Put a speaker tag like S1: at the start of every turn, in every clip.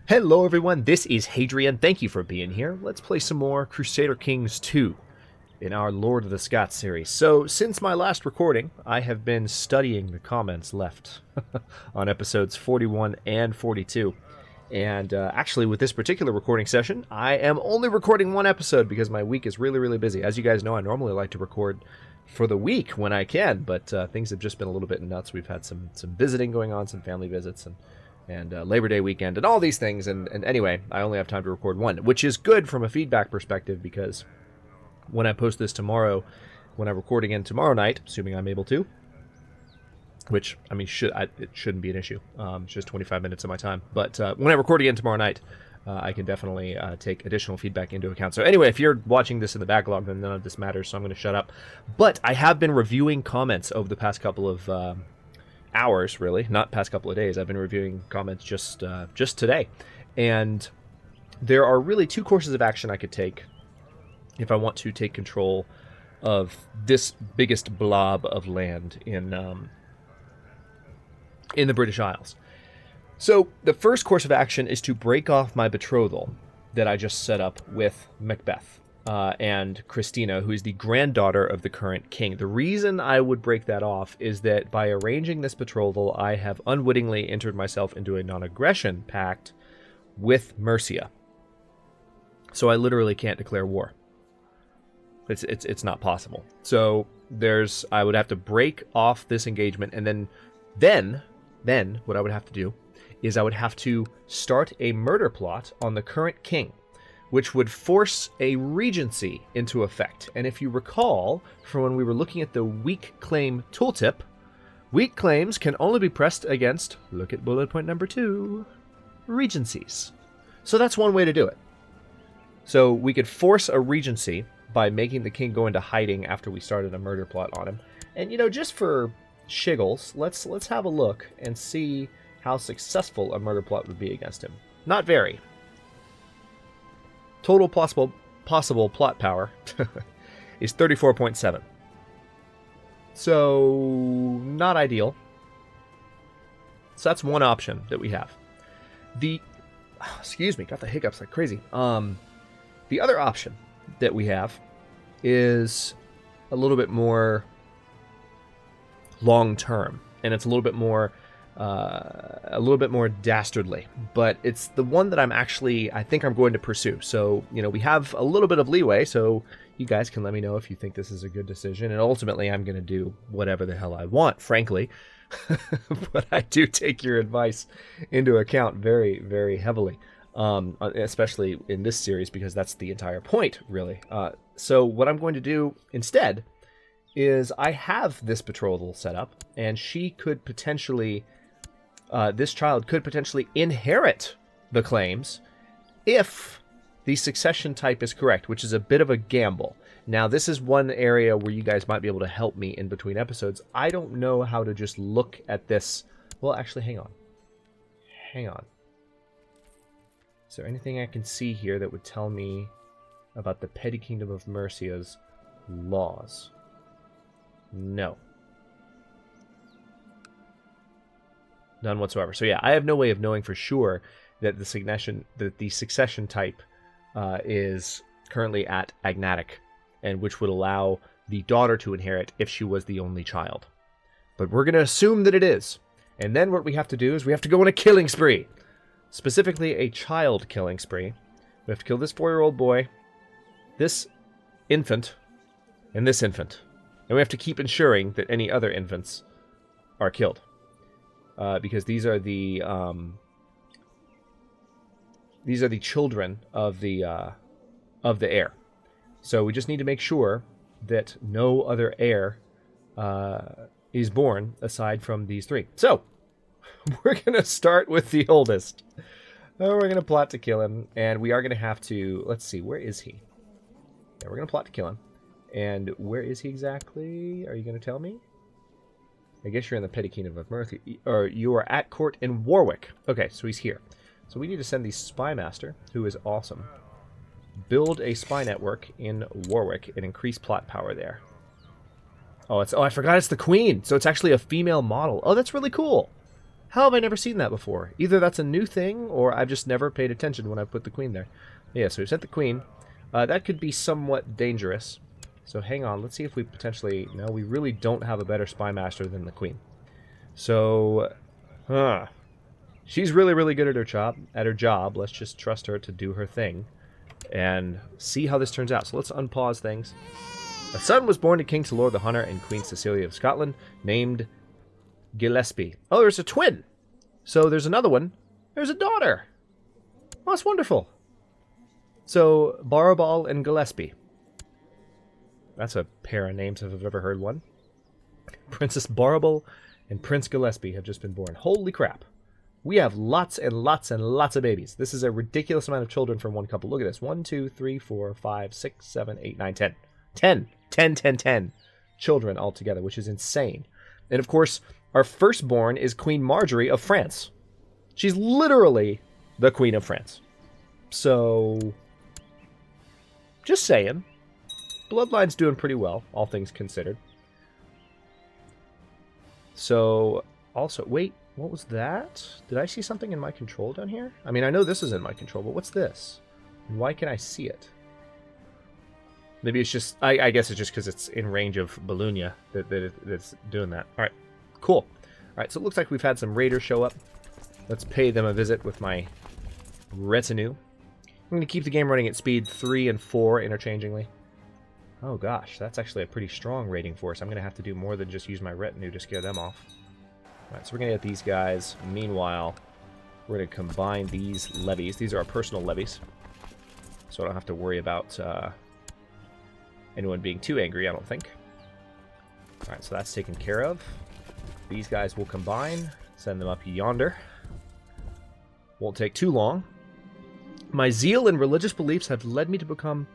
S1: Hello everyone, this is Hadrian. Thank you for being here. Let's play some more Crusader Kings II in our Lord of the Scots series. So, since my last recording, I have been studying the comments left on episodes 41 and 42. And actually, with this particular recording session, I am only recording one episode because my week is really busy. As you guys know, I normally like to record for the week when I can, but things have just been a little bit nuts. We've had some visiting going on, some family visits, and Labor Day weekend, and all these things, and anyway, I only have time to record one, which is good from a feedback perspective, because when I post this tomorrow, when I record again tomorrow night, assuming I'm able to, which, I mean, it shouldn't be an issue, it's just 25 minutes of my time, but when I record again tomorrow night, I can definitely take additional feedback into account. So anyway, if you're watching this in the backlog, then none of this matters, so I'm going to shut up. But I have been reviewing comments over the past couple of hours, really, not past couple of days. I've been reviewing comments just today, and there are really two courses of action I could take if I want to take control of this biggest blob of land in the British Isles. So the first course of action is to break off my betrothal that I just set up with Macbeth and Christina, who is the granddaughter of the current king. The reason I would break that off is that by arranging this betrothal, I have unwittingly entered myself into a non-aggression pact with Mercia. So I literally can't declare war. It's not possible. So I would have to break off this engagement, and then what I would have to do is I would have to start a murder plot on the current king, which would force a regency into effect. And if you recall from when we were looking at the weak claim tooltip, weak claims can only be pressed against, look at bullet point number 2, regencies. So that's one way to do it. So we could force a regency by making the king go into hiding after we started a murder plot on him. And, just for shiggles, let's have a look and see how successful a murder plot would be against him. Not very. Total possible plot power is 34.7. So, not ideal. So that's one option that we have. Excuse me, got the hiccups like crazy. The other option that we have is a little bit more long-term, and it's a little bit more dastardly, but it's the one that I think I'm going to pursue. So, we have a little bit of leeway, so you guys can let me know if you think this is a good decision, and ultimately I'm going to do whatever the hell I want, frankly. But I do take your advice into account very, very heavily, especially in this series, because that's the entire point, really. So what I'm going to do instead is I have this betrothal set up, and she could potentially... this child could potentially inherit the claims if the succession type is correct, which is a bit of a gamble. Now, this is one area where you guys might be able to help me in between episodes. I don't know how to just look at this. Well, actually, hang on. Is there anything I can see here that would tell me about the Petty Kingdom of Mercia's laws? No. None whatsoever. So yeah, I have no way of knowing for sure that the succession type is currently at agnatic, and which would allow the daughter to inherit if she was the only child. But we're going to assume that it is. And then what we have to do is we have to go on a killing spree. Specifically a child killing spree. We have to kill this 4-year-old boy, this infant, and this infant. And we have to keep ensuring that any other infants are killed. Because these are the children of the heir. So we just need to make sure that no other heir is born aside from these 3. So we're gonna start with the oldest. We're gonna plot to kill him, and we are gonna have to. Let's see, where is he? Yeah, we're gonna plot to kill him. And where is he exactly? Are you gonna tell me? I guess you're in the Petty Kingdom of Mercia, or you are at court in Warwick. Okay, so he's here. So we need to send the spy master, who is awesome. Build a spy network in Warwick and increase plot power there. Oh, I forgot it's the queen. So it's actually a female model. Oh, that's really cool. How have I never seen that before? Either that's a new thing, or I've just never paid attention when I put the queen there. Yeah, so we sent the queen. That could be somewhat dangerous. So hang on, let's see if we potentially... No, we really don't have a better spy master than the queen. So, she's really, really good at her job. Let's just trust her to do her thing and see how this turns out. So let's unpause things. A son was born to King Talor the Hunter and Queen Cecilia of Scotland, named Gillespie. Oh, there's a twin. So there's another one. There's a daughter. Oh, that's wonderful. So, Barabal and Gillespie. That's a pair of names if I've ever heard one. Princess Barabal and Prince Gillespie have just been born. Holy crap. We have lots and lots and lots of babies. This is a ridiculous amount of children from one couple. Look at this. 1, 2, 3, 4, 5, 6, 7, 8, 9, 10. 10 children altogether, which is insane. And of course, our firstborn is Queen Marjorie of France. She's literally the Queen of France. So, just saying. Bloodline's doing pretty well, all things considered. So, also, wait, what was that? Did I see something in my control down here? I mean, I know this is in my control, but what's this? And why can I see it? Maybe it's just, I guess it's just because it's in range of Bologna that's doing that. All right, cool. All right, so it looks like we've had some raiders show up. Let's pay them a visit with my retinue. I'm going to keep the game running at speed 3 and 4 interchangingly. Oh gosh, that's actually a pretty strong raiding force. I'm going to have to do more than just use my retinue to scare them off. Alright, so we're going to get these guys. Meanwhile, we're going to combine these levies. These are our personal levies. So I don't have to worry about anyone being too angry, I don't think. Alright, so that's taken care of. These guys will combine. Send them up yonder. Won't take too long. My zeal and religious beliefs have led me to become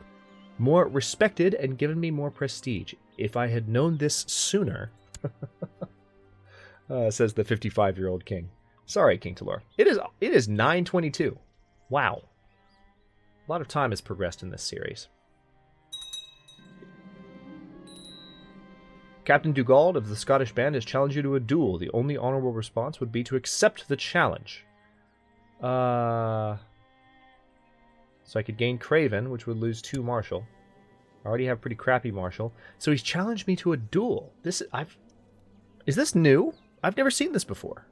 S1: more respected and given me more prestige. If I had known this sooner, says the 55-year-old king. Sorry, King Talor. It is 9:22. Wow. A lot of time has progressed in this series. Captain Dugald of the Scottish band has challenged you to a duel. The only honorable response would be to accept the challenge. So I could gain Craven, which would lose 2 Marshal. I already have pretty crappy Marshal. So he's challenged me to a duel. Is this new? I've never seen this before.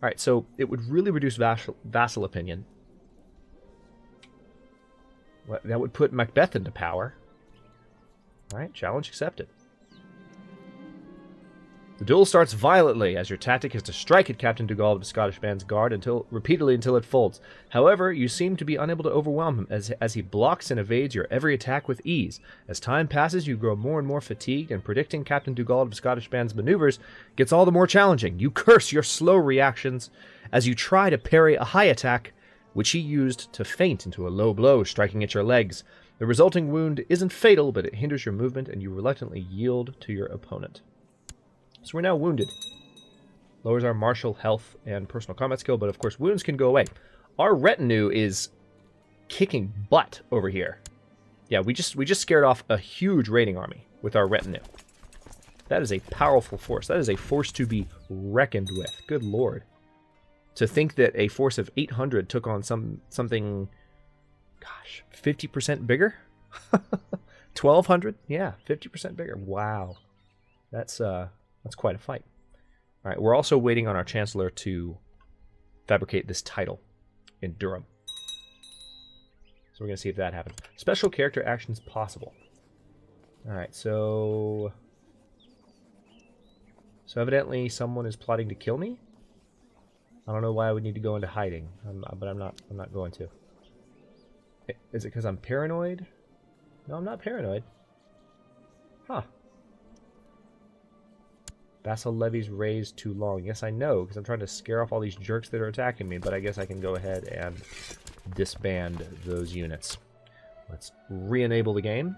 S1: Alright, so it would really reduce vassal opinion. Well, that would put Macbeth into power. Alright, challenge accepted. The duel starts violently, as your tactic is to strike at Captain Dugald of the Scottish band's guard repeatedly until it folds. However, you seem to be unable to overwhelm him, as he blocks and evades your every attack with ease. As time passes, you grow more and more fatigued, and predicting Captain Dugald of the Scottish band's maneuvers gets all the more challenging. You curse your slow reactions as you try to parry a high attack, which he used to feint into a low blow, striking at your legs. The resulting wound isn't fatal, but it hinders your movement, and you reluctantly yield to your opponent. So we're now wounded. Lowers our martial health and personal combat skill, but of course wounds can go away. Our retinue is kicking butt over here. Yeah, we just scared off a huge raiding army with our retinue. That is a powerful force. That is a force to be reckoned with. Good lord. To think that a force of 800 took on something, gosh, 50% bigger? 1,200? Yeah, 50% bigger. Wow. That's quite a fight. All right, we're also waiting on our Chancellor to fabricate this title in Durham. So we're going to see if that happens. Special character actions possible. All right, so evidently someone is plotting to kill me. I don't know why I would need to go into hiding, but I'm not going to. Is it because I'm paranoid? No, I'm not paranoid. Huh. Vassal levies raised too long. Yes, I know, because I'm trying to scare off all these jerks that are attacking me, but I guess I can go ahead and disband those units. Let's re-enable the game.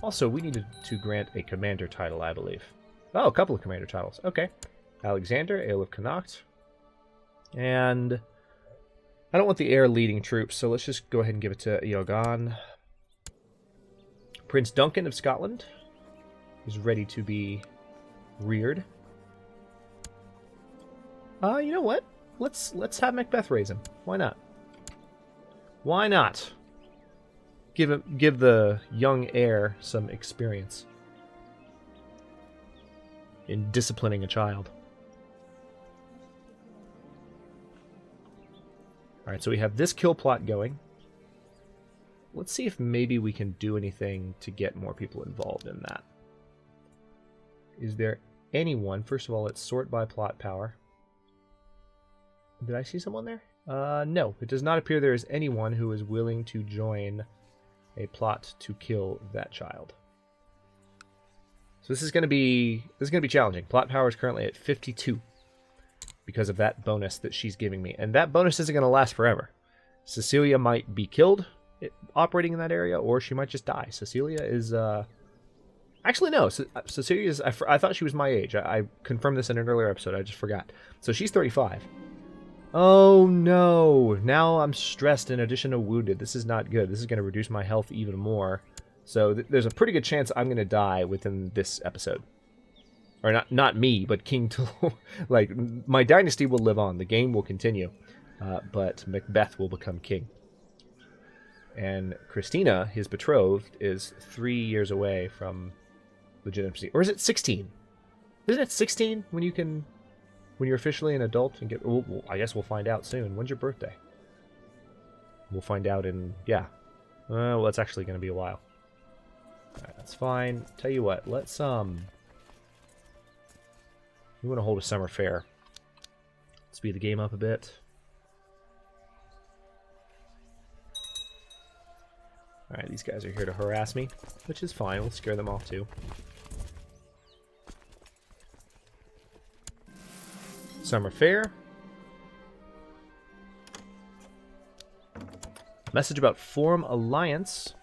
S1: Also, we needed to grant a commander title, I believe. Oh, a couple of commander titles. Okay. Alexander, Ale of Connacht. And I don't want the heir leading troops, so let's just go ahead and give it to Iogan. Prince Duncan of Scotland is ready to be reared. You know what? let's have Macbeth raise him. Why not? Why not? Give the young heir some experience in disciplining a child. Alright, so we have this kill plot going. Let's see if maybe we can do anything to get more people involved in that. Is there anyone? First of all, let's sort by plot power. Did I see someone there? No, it does not appear there is anyone who is willing to join a plot to kill that child. So this is going to be challenging. Plot power is currently at 52 because of that bonus that she's giving me, and that bonus isn't going to last forever. Cecilia might be killed operating in that area, or she might just die. Cecilia is actually no. Cecilia is. I thought she was my age. I confirmed this in an earlier episode. I just forgot. So she's 35. Oh no! Now I'm stressed in addition to wounded. This is not good. This is going to reduce my health even more. So there's a pretty good chance I'm going to die within this episode. Or not me, but King Tool. Like, my dynasty will live on. The game will continue. But Macbeth will become king. And Christina, his betrothed, is 3 years away from legitimacy. Or is it 16? Isn't it 16 when you're officially an adult and get... Well, I guess we'll find out soon. When's your birthday? We'll find out in... Yeah. Well, it's actually going to be a while. Alright, that's fine. Tell you what, let's, we want to hold a summer fair. Speed the game up a bit. Alright, these guys are here to harass me, which is fine. We'll scare them off too. Summer fair. Message about form alliance.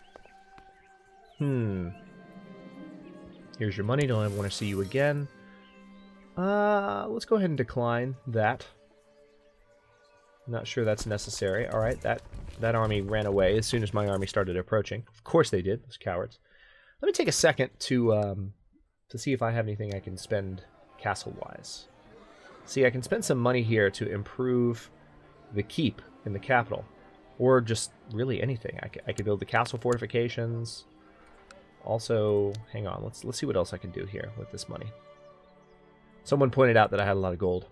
S1: Here's your money. Don't ever want to see you again. Let's go ahead and decline that. Not sure that's necessary. Alright, that army ran away as soon as my army started approaching. Of course they did, those cowards. Let me take a second to see if I have anything I can spend castle-wise. See, I can spend some money here to improve the keep in the capital. Or just really anything. I could build the castle fortifications. Also, hang on, let's see what else I can do here with this money. Someone pointed out that I had a lot of gold.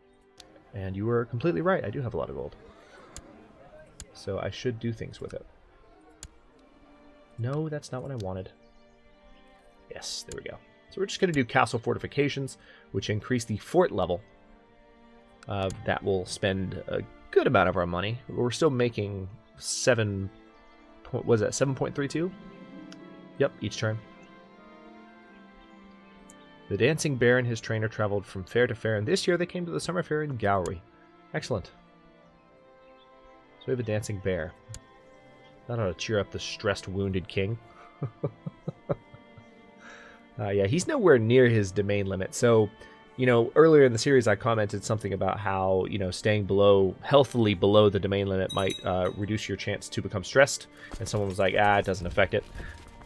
S1: And you were completely right, I do have a lot of gold. So I should do things with it. No, that's not what I wanted. Yes, there we go. So we're just going to do castle fortifications, which increase the fort level. That will spend a good amount of our money. We're still making 7.32? Yep, each turn. The Dancing Bear and his trainer traveled from fair to fair, and this year they came to the summer fair in Gowrie. Excellent. So we have a Dancing Bear. That ought to cheer up the stressed, wounded king. Yeah, he's nowhere near his domain limit. So, you know, earlier in the series I commented something about how, you know, staying healthily below the domain limit might reduce your chance to become stressed. And someone was like, it doesn't affect it.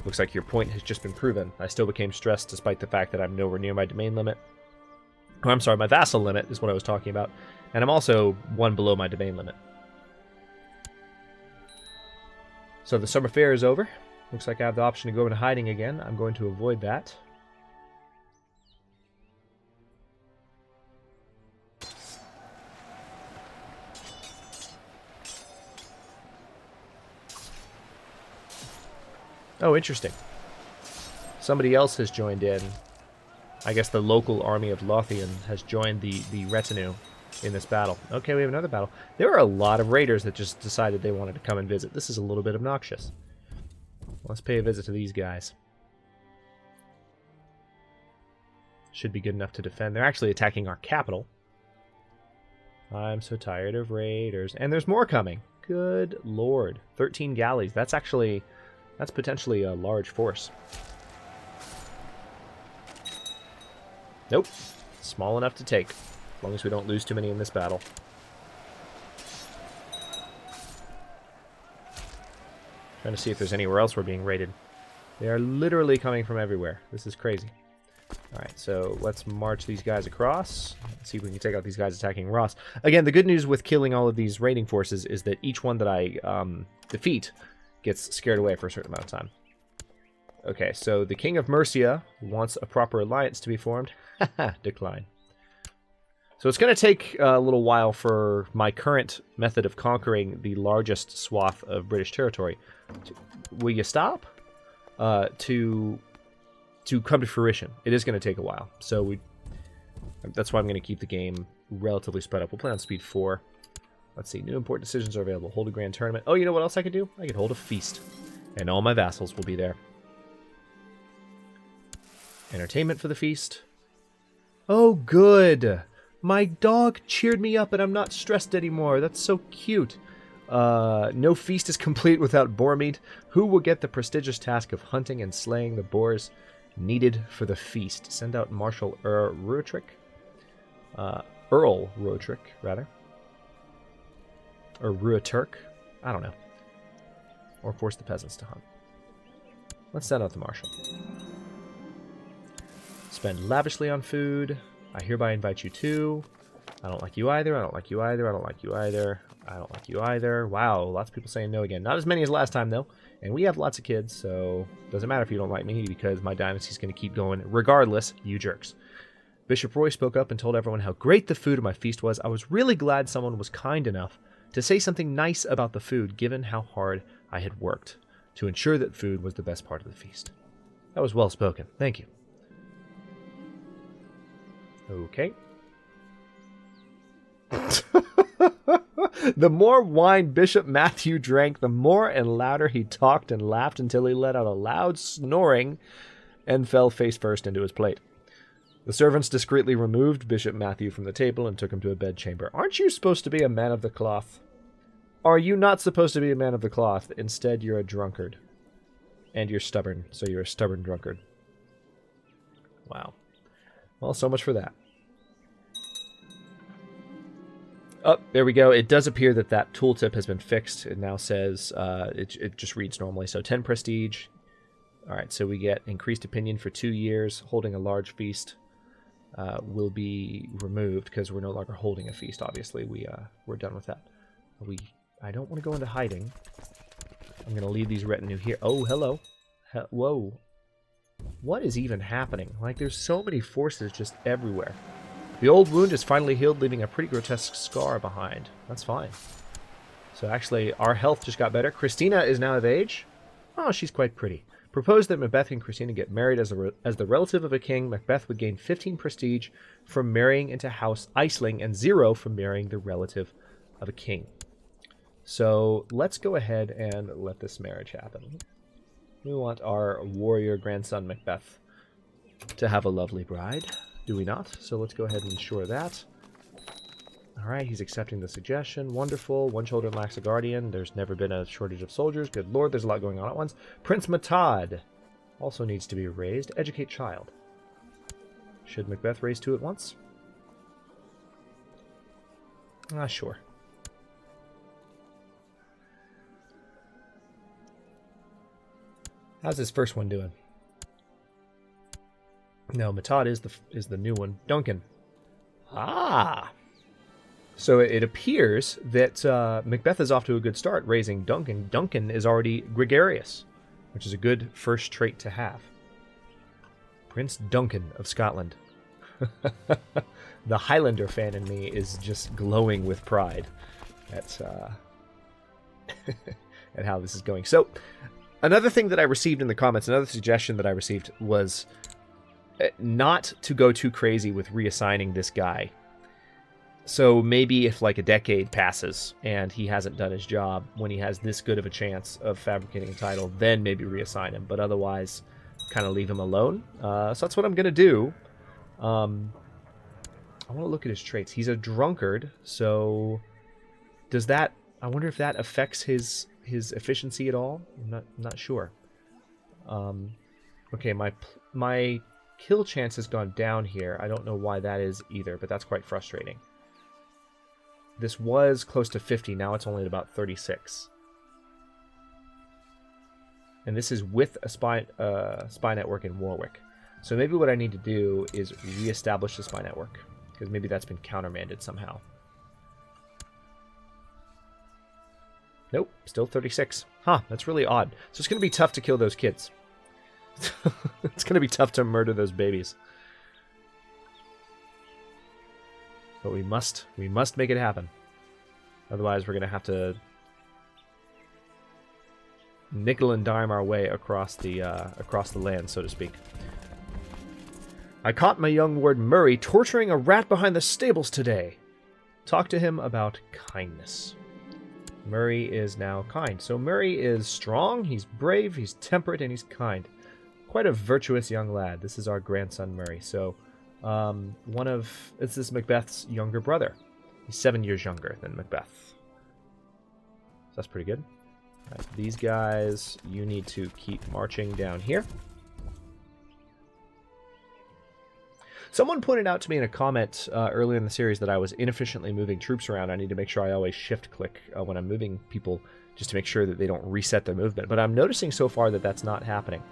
S1: Looks like your point has just been proven. I still became stressed despite the fact that I'm nowhere near my domain limit. Oh, I'm sorry, my vassal limit is what I was talking about. And I'm also one below my domain limit. So the summer fair is over. Looks like I have the option to go into hiding again. I'm going to avoid that. Oh, interesting. Somebody else has joined in. I guess the local army of Lothian has joined the retinue in this battle. Okay, we have another battle. There are a lot of raiders that just decided they wanted to come and visit. This is a little bit obnoxious. Let's pay a visit to these guys. Should be good enough to defend. They're actually attacking our capital. I'm so tired of raiders. And there's more coming. Good lord. 13 galleys. That's potentially a large force. Nope. Small enough to take. As long as we don't lose too many in this battle. Trying to see if there's anywhere else we're being raided. They are literally coming from everywhere. This is crazy. Alright, so let's march these guys across. Let's see if we can take out these guys attacking Ross. Again, the good news with killing all of these raiding forces is that each one that I defeat gets scared away for a certain amount of time. Okay, so the King of Mercia wants a proper alliance to be formed. Haha, decline. So it's going to take a little while for my current method of conquering the largest swath of British territory. Will you stop? To come to fruition. It is going to take a while. So that's why I'm going to keep the game relatively spread up. We'll play on speed 4. Let's see. New important decisions are available. Hold a grand tournament. Oh, you know what else I could do? I could hold a feast. And all my vassals will be there. Entertainment for the feast. Oh, good. My dog cheered me up and I'm not stressed anymore. That's so cute. No feast is complete without boar meat. Who will get the prestigious task of hunting and slaying the boars needed for the feast? Send out Marshal Ruitrick. Earl Ruitrick, rather. Or Ruiturk. I don't know. Or force the peasants to hunt. Let's send out the Marshal. Spend lavishly on food. I hereby invite you to. I don't like you either. I don't like you either. I don't like you either. I don't like you either. Wow, lots of people saying no again. Not as many as last time, though. And we have lots of kids, so doesn't matter if you don't like me because my dynasty's going to keep going regardless, you jerks. Bishop Roy spoke up and told everyone how great the food of my feast was. I was really glad someone was kind enough to say something nice about the food, given how hard I had worked to ensure that food was the best part of the feast. That was well spoken. Thank you. Okay. The more wine Bishop Matthew drank, the more and louder he talked and laughed until he let out a loud snoring and fell face first into his plate. The servants discreetly removed Bishop Matthew from the table and took him to a bedchamber. Aren't you supposed to be a man of the cloth? Are you not supposed to be a man of the cloth? Instead, you're a drunkard. And you're stubborn, so you're a stubborn drunkard. Wow. Well, so much for that. Oh, there we go. It does appear that that tooltip has been fixed. It now says, it just reads normally. So 10 prestige. All right, so we get increased opinion for 2 years. Holding a large feast will be removed because we're no longer holding a feast, obviously. We're done with that. I don't want to go into hiding. I'm going to leave these retinue here. Oh, hello. Whoa. What is even happening? Like, there's so many forces just everywhere. The old wound is finally healed, leaving a pretty grotesque scar behind. That's fine. So actually, our health just got better. Christina is now of age. Oh, she's quite pretty. Proposed that Macbeth and Christina get married as the relative of a king. Macbeth would gain 15 prestige from marrying into House Iceling and 0 from marrying the relative of a king. So let's go ahead and let this marriage happen. We want our warrior grandson Macbeth to have a lovely bride, do we not? So let's go ahead and ensure that. All right, he's accepting the suggestion. Wonderful. One children lacks a guardian. There's never been a shortage of soldiers. Good lord, there's a lot going on at once. Prince Matad also needs to be raised. Educate child. Should Macbeth raise 2 at once? Sure. How's this first one doing? No, Matad is the new one. Duncan. Ah! So it appears that Macbeth is off to a good start raising Duncan. Duncan is already gregarious, which is a good first trait to have. Prince Duncan of Scotland. The Highlander fan in me is just glowing with pride at at how this is going. So another thing that I received in the comments, another suggestion that I received was not to go too crazy with reassigning this guy. So maybe if like a decade passes and he hasn't done his job when he has this good of a chance of fabricating a title, then maybe reassign him. But otherwise, kind of leave him alone. So that's what I'm going to do. I want to look at his traits. He's a drunkard, so does that... I wonder if that affects his efficiency at all? I'm not sure. Okay, my kill chance has gone down here. I don't know why that is either, but that's quite frustrating. This was close to 50, now it's only at about 36. And this is with a spy network in Warwick. So maybe what I need to do is reestablish the spy network, because maybe that's been countermanded somehow. Nope, still 36. Huh, that's really odd. So it's going to be tough to kill those kids. It's going to be tough to murder those babies. But we must make it happen. Otherwise, we're going to have to nickel and dime our way across the land, so to speak. I caught my young ward Murray torturing a rat behind the stables today. Talk to him about kindness. Murray is now kind. So Murray is strong, he's brave, he's temperate, and he's kind. Quite a virtuous young lad. This is our grandson Murray. So this is Macbeth's younger brother. He's 7 years younger than Macbeth. So that's pretty good. All right, these guys, you need to keep marching down here. Someone pointed out to me in a comment earlier in the series that I was inefficiently moving troops around. I need to make sure I always shift-click when I'm moving people just to make sure that they don't reset their movement. But I'm noticing so far that that's not happening.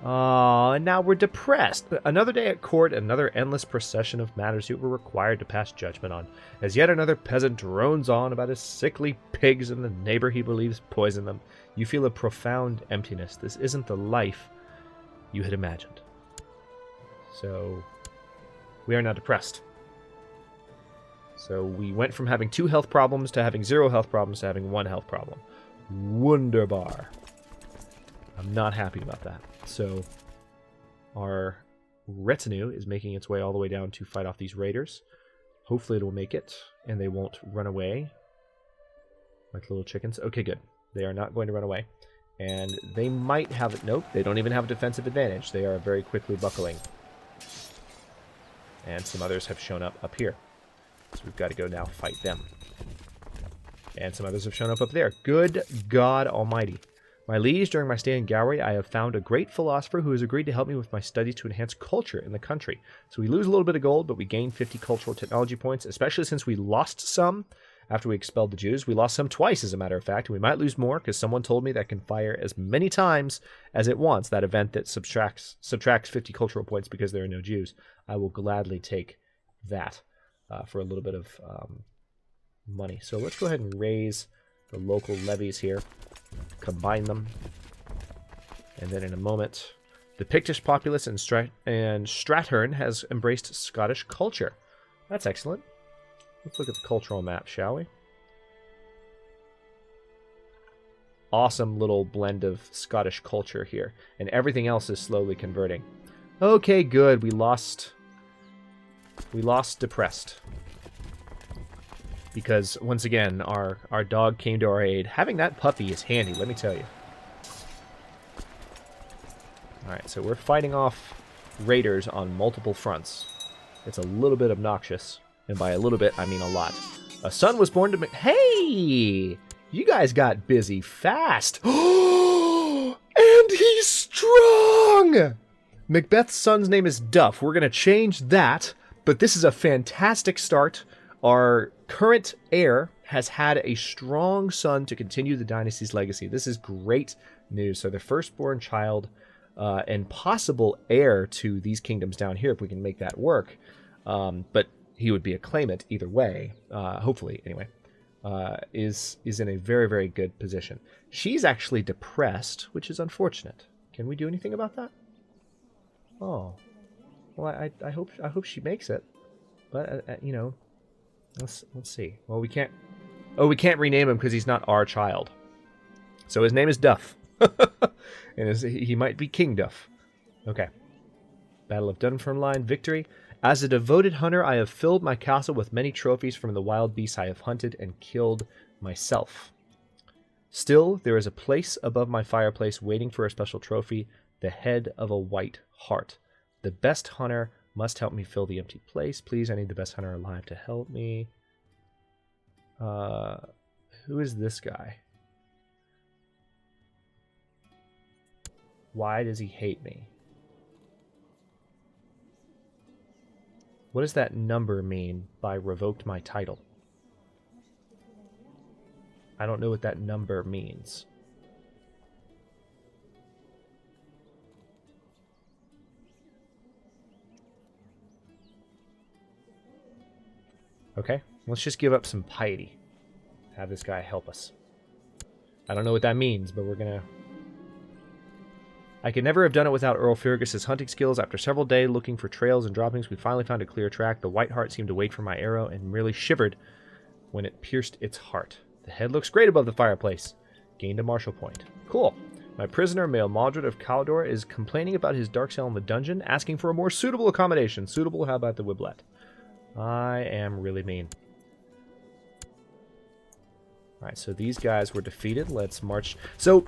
S1: And now we're depressed. Another day at court, another endless procession of matters you were required to pass judgment on, as yet another peasant drones on about his sickly pigs and the neighbor he believes poisoned them. You feel a profound emptiness. This isn't the life you had imagined. So we are now depressed. So we went from having 2 health problems to having 0 health problems to having 1 health problem. Wunderbar. I'm not happy about that. So our retinue is making its way all the way down to fight off these raiders. Hopefully it will make it, and they won't run away like little chickens. Okay, good. They are not going to run away. And they might have it. Nope, they don't even have a defensive advantage. They are very quickly buckling. And some others have shown up here. So we've got to go now fight them. And some others have shown up there. Good God Almighty. My liege, during my stay in Gowrie, I have found a great philosopher who has agreed to help me with my studies to enhance culture in the country. So we lose a little bit of gold, but we gain 50 cultural technology points, especially since we lost some after we expelled the Jews. We lost some twice, as a matter of fact. We might lose more, because someone told me that can fire as many times as it wants, that event that subtracts 50 cultural points because there are no Jews. I will gladly take that for a little bit of money. So let's go ahead and raise the local levies here. Combine them, and then in a moment, the Pictish populace in Strathern has embraced Scottish culture. That's excellent. Let's look at the cultural map, shall we? Awesome little blend of Scottish culture here, and everything else is slowly converting. Okay, good. We lost depressed. Because, once again, our dog came to our aid. Having that puppy is handy, let me tell you. Alright, so we're fighting off raiders on multiple fronts. It's a little bit obnoxious. And by a little bit, I mean a lot. A son was born to me. Hey! You guys got busy fast. And he's strong! Macbeth's son's name is Duff. We're going to change that. But this is a fantastic start. Our current heir has had a strong son to continue the dynasty's legacy. This is great news. So the firstborn child and possible heir to these kingdoms down here, if we can make that work. But he would be a claimant either way, hopefully, anyway, is in a very, very good position. She's actually depressed, which is unfortunate. Can we do anything about that? Oh, well, I hope she makes it. But, you know... Let's see. Well, we can't... Oh, we can't rename him because he's not our child. So his name is Duff. And he might be King Duff. Okay. Battle of Dunfermline, victory. As a devoted hunter, I have filled my castle with many trophies from the wild beasts I have hunted and killed myself. Still, there is a place above my fireplace waiting for a special trophy, the head of a white hart. The best hunter must help me fill the empty place. Please, I need the best hunter alive to help me. Who is this guy? Why does he hate me? What does that number mean by revoked my title? I don't know what that number means. Okay, let's just give up some piety. Have this guy help us. I don't know what that means, but we're gonna... I could never have done it without Earl Fergus's hunting skills. After several days looking for trails and droppings, we finally found a clear track. The White Hart seemed to wait for my arrow and merely shivered when it pierced its heart. The head looks great above the fireplace. Gained a martial point. Cool. My prisoner, Mael Maldred of Caldor, is complaining about his dark cell in the dungeon, asking for a more suitable accommodation. Suitable? How about the Wiblet? I am really mean. Alright, so these guys were defeated. Let's march. So,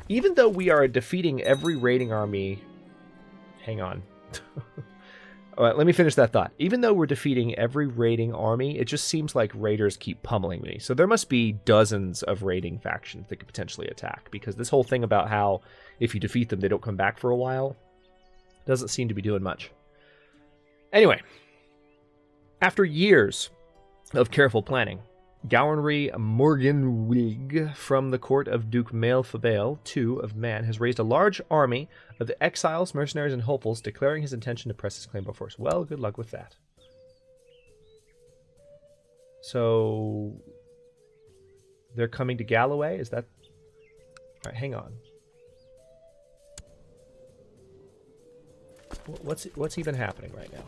S1: even though we are defeating every raiding army... Hang on. Alright, let me finish that thought. Even though we're defeating every raiding army, it just seems like raiders keep pummeling me. So there must be dozens of raiding factions that could potentially attack. Because this whole thing about how if you defeat them, they don't come back for a while, doesn't seem to be doing much. Anyway, after years of careful planning, Gowanry Morganwig from the court of Duke Maelfabel II of Man has raised a large army of the exiles, mercenaries, and hopefuls, declaring his intention to press his claim by force. Well, good luck with that. So, they're coming to Galloway? Is that... Alright, hang on. What's even happening right now?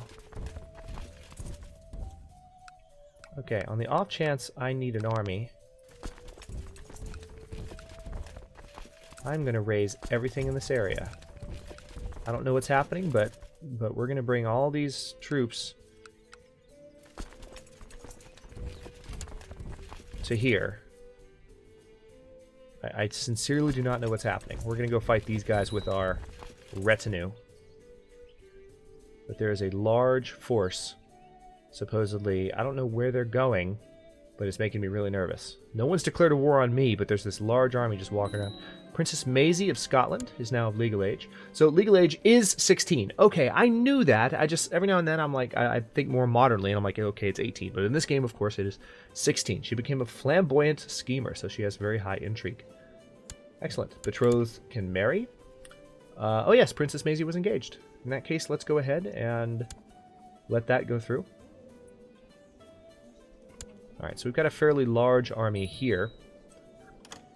S1: Okay, on the off chance I need an army, I'm going to raise everything in this area. I don't know what's happening, but we're going to bring all these troops to here. I sincerely do not know what's happening. We're going to go fight these guys with our retinue. But there is a large force. Supposedly, I don't know where they're going, but it's making me really nervous. No one's declared a war on me, but there's this large army just walking around. Princess Maisie of Scotland is now of legal age. So legal age is 16. Okay, I knew that. I just, every now and then, I'm like, I think more modernly, and I'm like, okay, it's 18. But in this game, of course, it is 16. She became a flamboyant schemer, so she has very high intrigue. Excellent. Betrothed can marry. Oh yes, Princess Maisie was engaged. In that case, let's go ahead and let that go through. Alright, so we've got a fairly large army here.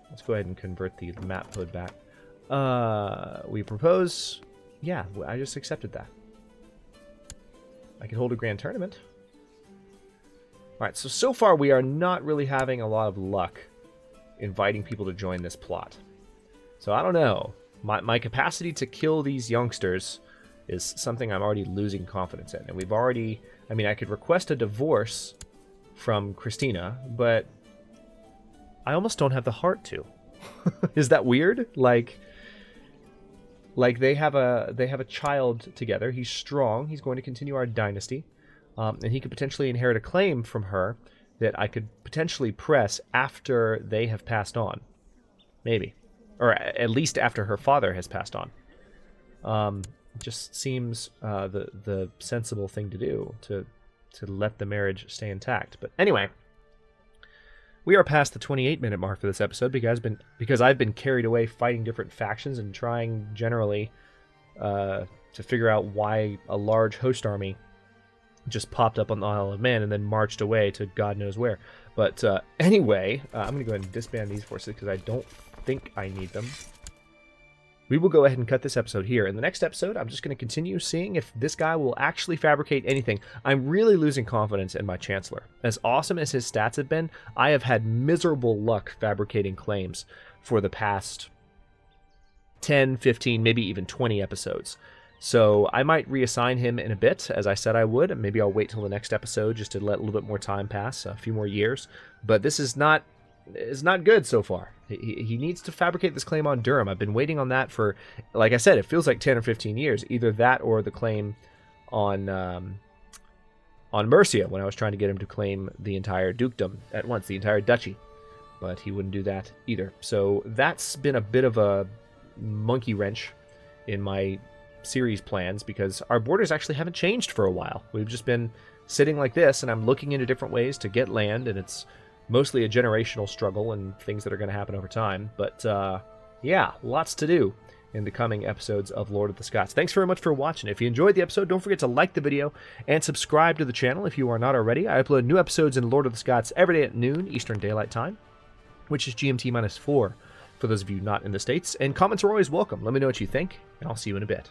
S1: Let's go ahead and convert the map code back. We propose... Yeah, I just accepted that. I can hold a grand tournament. Alright, so far we are not really having a lot of luck inviting people to join this plot. So I don't know. My capacity to kill these youngsters is something I'm already losing confidence in. And we've already... I mean, I could request a divorce from Christina, but I almost don't have the heart to. Is that weird? Like they have a child together. He's strong. He's going to continue our dynasty, and he could potentially inherit a claim from her that I could potentially press after they have passed on, maybe, or at least after her father has passed on. Just seems the sensible thing to do to let the marriage stay intact. But anyway, we are past the 28-minute mark for this episode because I've been carried away fighting different factions and trying generally to figure out why a large host army just popped up on the Isle of Man and then marched away to God knows where. But anyway, I'm going to go ahead and disband these forces because I don't think I need them. We will go ahead and cut this episode here. In the next episode, I'm just going to continue seeing if this guy will actually fabricate anything. I'm really losing confidence in my Chancellor. As awesome as his stats have been, I have had miserable luck fabricating claims for the past 10, 15, maybe even 20 episodes. So I might reassign him in a bit, as I said I would. Maybe I'll wait till the next episode just to let a little bit more time pass, a few more years. But this is not good so far. He needs to fabricate this claim on Durham. I've been waiting on that for, like I said, it feels like 10 or 15 years. Either that or the claim on Mercia, when I was trying to get him to claim the entire dukedom at once, the entire duchy. But he wouldn't do that either. So that's been a bit of a monkey wrench in my series plans because our borders actually haven't changed for a while. We've just been sitting like this, and I'm looking into different ways to get land, and it's mostly a generational struggle and things that are going to happen over time. But yeah, lots to do in the coming episodes of Lord of the Scots. Thanks very much for watching. If you enjoyed the episode, don't forget to like the video and subscribe to the channel if you are not already. I upload new episodes in Lord of the Scots every day at noon Eastern Daylight Time, which is GMT-4 for those of you not in the States. And comments are always welcome. Let me know what you think, and I'll see you in a bit.